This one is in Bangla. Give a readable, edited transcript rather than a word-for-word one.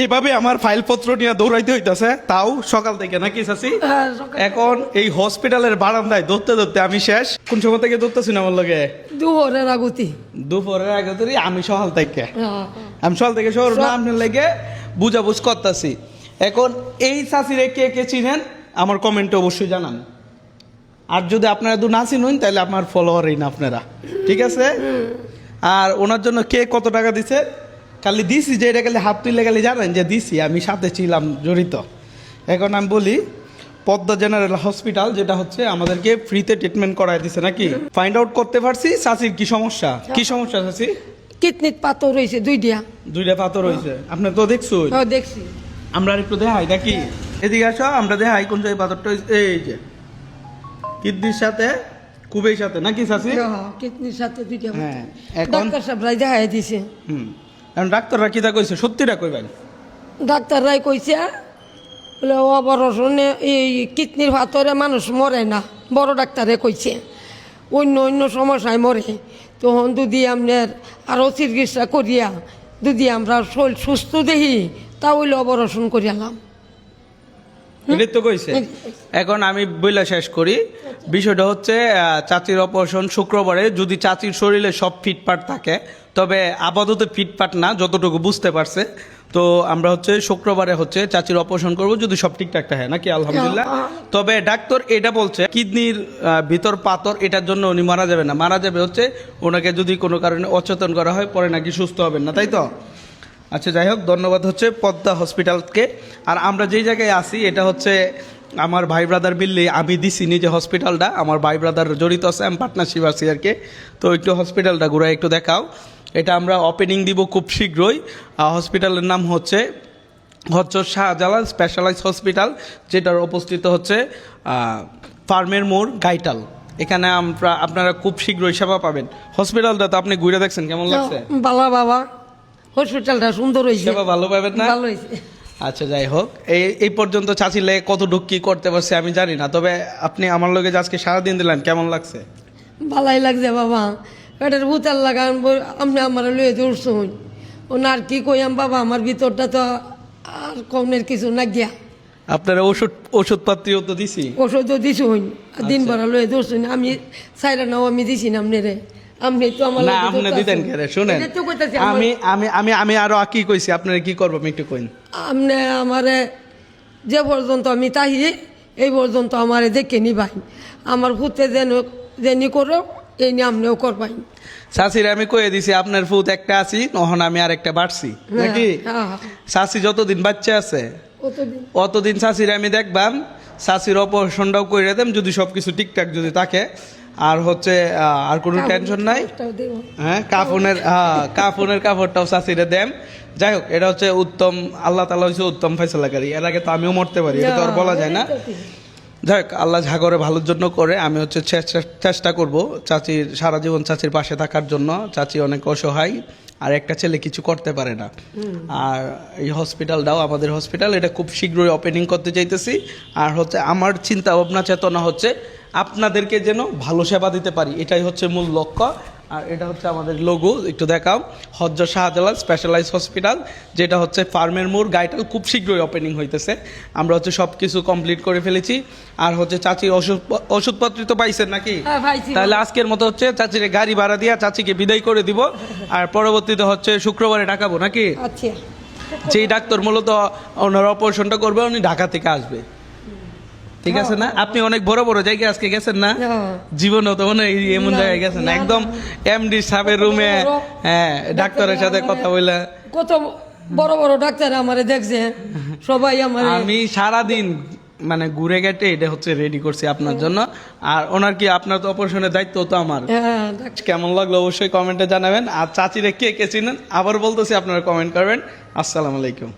এইভাবে আমার ফাইলপত্র নিয়ে দৌড়াইতে হইতাছে, তাও সকাল থেকে নাকি চাচি? এখন এই হসপিটালের বারান্দায় দৌড়তে দৌড়তে আমি শেষ। কোন সময় থেকে দৌড়তেছি না আমার লগে? দুপুরের আগতি। দুপুরের আগে আমি সকাল থেকে শহর আপনার লেগে বুঝাবুঝ করতেছি। এখন এই চাচিরে কে কে চিনেন আমার কমেন্টে অবশ্যই জানান। আর যদি আপনারা না চিনুন তাহলে আমার ফলোয়ারই না আপনারা, ঠিক আছে? আর ওনার জন্য কে কত টাকা দিছে খালি দিছি, যে এটা খালি হাত তুলে খালি জানেন যে দিছি, আমি সাথে ছিলাম জড়িত। এখন আমি বলি পদ্মা জেনারেল হসপিটাল যেটা হচ্ছে আমাদেরকে ফ্রিতে ট্রিটমেন্ট করাই দিছে নাকি? ফাইন্ড আউট করতে পারছি চাচির কি সমস্যা। কি সমস্যা চাচি? কিডনির পাথর হয়েছে দুইটা পাথর হয়েছে। আপনি তো দেখছো? দেখছি। আমরা একটু দেখাই নাকি? এদিকে আসো, আমরা দেখাই কোন জায়গায় পাথরটা হয়েছে। এই যে কিডনির সাথে কুবের সাথে নাকি চাচি? কিডনির সাথে দুইটা। হ্যাঁ, ডাক্তার সাহেবরাই দেখাই দিছে। এখন ডাক্তাররা কি তা কইছে? সত্যিটা কইবেন? ডাক্তাররাই কইছে বলে অপারেশনে এই কিডনির পাথরে মানুষ মরে না, বড় ডাক্তারে কইছে অন্য অন্য সমস্যায় মরে। তখন যদি আপনার আরও চিকিৎসা করিয়া যদি আমরা শরীর সুস্থ দেখি তাহলে অপারেশন করিয়ালাম। এটাই তো কইছে। এখন আমি বইলা শেষ করি। বিষয়টা হচ্ছে চাচির অপারেশন শুক্রবারে। যদি চাচির শরীরে সব ফিটফাট থাকে, তবে আপাতত ফিটফাট না যতটুকু বুঝতে পারছে, তো আমরা হচ্ছে শুক্রবারে হচ্ছে চাচির অপারেশন করব যদি সব ঠিকঠাক থাকে নাকি? আলহামদুলিল্লাহ। তবে ডাক্তার এটা বলছে কিডনির ভিতর পাথর, এটার জন্য উনি মারা যাবে না। মারা যাবে হচ্ছে ওনাকে যদি কোনো কারণে অচেতন করা হয়, পরে নাকি সুস্থ হবেন না, তাই তো? আচ্ছা, যাই হোক, ধন্যবাদ হচ্ছে পদ্মা হসপিটালকে। আর আমরা যেই জায়গায় আছি এটা হচ্ছে আমার ভাই ব্রাদার মিললে আমি দিছি নিজে হসপিটালটা। আমার ভাই ব্রাদার জড়িত আছে, আমি পার্টনারশিপ আছি আর কি। তো একটু হসপিটালটা ঘুরে একটু দেখাও। এটা আমরা ওপেনিং দিব খুব শীঘ্রই। হসপিটালের নাম হচ্ছে হযরত শাহজালাল স্পেশালাইজড হসপিটাল, যেটার উপস্থিত হচ্ছে ফার্মের মোড়, গাইটাল। এখানে আপনারা খুব শীঘ্রই সেবা পাবেন। হসপিটালটা তো আপনি ঘুরে দেখছেন, কেমন লাগছে? বাবা বাবা, হসপিটালটা সুন্দর হয়েছে। সেবা ভালো পাবেন না? ভালো হয়েছে। আচ্ছা, যাই হোক, এই পর্যন্ত চাচিলে কতটুক কি করতে পারছে আমি জানি না, তবে আপনি আমার লগে আজকে সারাদিন দিলেন, কেমন লাগছে? ভালাই লাগছে বাবা। পেটের ভূতার লাগান আপনি আমার লয়ে দৌড়ছুন। ও না আর কি কইয়াম বাবা, আমার ভিতরটা তো আর কমের কিছু না গিয়া। আপনারা ওষুধপাতিও তো দিছি? ওষুধও দিছুন, দিন ভরা লয়ে দৌড়ছুন। আমি সাইরা নাও আমি দিছি না আপনারে। আপনি তো আমার না, আপনি দিতেন কেন? শুনেন, আমি আমি আমি আমি আরো কি কইছি, আপনারা কি করবো আমি একটু কইন। আপনি আমারে যে পর্যন্ত আমি তাহি এই পর্যন্ত আমারে দেখে নিবাই। আমার ভূতে যেনি করো এই নিয়ে আপনিও করবাই। চাচির আমি কয়ে দিছি আপনার ফুট একটা আছি, নহন আমি আর একটা বাড়ছি নাকি? চাচি যতদিন বাচ্চা আছে অতদিন চাচির আমি দেখবাম। চাচির অপারেশনটাও করে দেম যদি সবকিছু ঠিকঠাক যদি থাকে। আর হচ্ছে আর কোনো টেনশন নাই। হ্যাঁ, কাফনের কাপড়টাও চাচিরে দেম। যাই হোক, এটা হচ্ছে উত্তম, আল্লাহ তাআলা হচ্ছে উত্তম ফয়সালাকারী। এর আগে তো আমিও মরতে পারি, এটা তো আর বলা যায় না। যাই হোক, আল্লাহ যা করে ভালোর জন্য করে। আমি হচ্ছে চেষ্টা করব চাচির সারা জীবন চাচির পাশে থাকার জন্য। চাচি অনেক অসহায়, আর একটা ছেলে কিছু করতে পারে না। আর এই হসপিটালটাও আমাদের হসপিটাল, এটা খুব শীঘ্রই ওপেনিং করতে চাইতেছি। আর হচ্ছে আমার চিন্তা ভাবনা চেতনা হচ্ছে আপনাদেরকে যেন ভালো সেবা দিতে পারি, এটাই হচ্ছে মূল লক্ষ্য। আর এটা হচ্ছে আমাদের লোগো, একটু দেখাও। হযরত শাহজালাল স্পেশালাইজড হসপিটাল, যেটা হচ্ছে ফার্মের মোড়, গাইটাল, খুব শীঘ্রই ওপেনিং হইতেছে। আমরা হচ্ছে সব কিছু কমপ্লিট করে ফেলেছি। আর হচ্ছে চাচির ওষুধপত্র তো পাইছেন নাকি? তাহলে আজকের মতো হচ্ছে চাচিরে গাড়ি ভাড়া দিয়া চাচিকে বিদায় করে দিব। আর পরবর্তীতে হচ্ছে শুক্রবারে ডাকাবো নাকি? আচ্ছা, যেই ডাক্তার মূলত ওনার অপারেশনটা করবে উনি ঢাকা থেকে আসবে, ঠিক আছে না? আপনি অনেক বড় বড় জায়গায় আজকে গেছেন না? জীবনে তো মনে এমন জায়গায় গেছেন না, একদম এমডি সাহেবের রুমে, হ্যাঁ, ডাক্তারের সাথে কথা বলে। কত বড় বড় ডাক্তার আমারে দেখছে সবাই। আমি সারাদিন মানে ঘুরে গেটে এটা হচ্ছে রেডি করছি আপনার জন্য। আর ওনার কি, আপনার তো অপারেশনের দায়িত্ব তো আমার। কেমন লাগলো অবশ্যই কমেন্টে জানাবেন। আর চাচিরে কে কে চিনেন আবার বলতেছি, আপনারা কমেন্ট করবেন। আসসালামু আলাইকুম।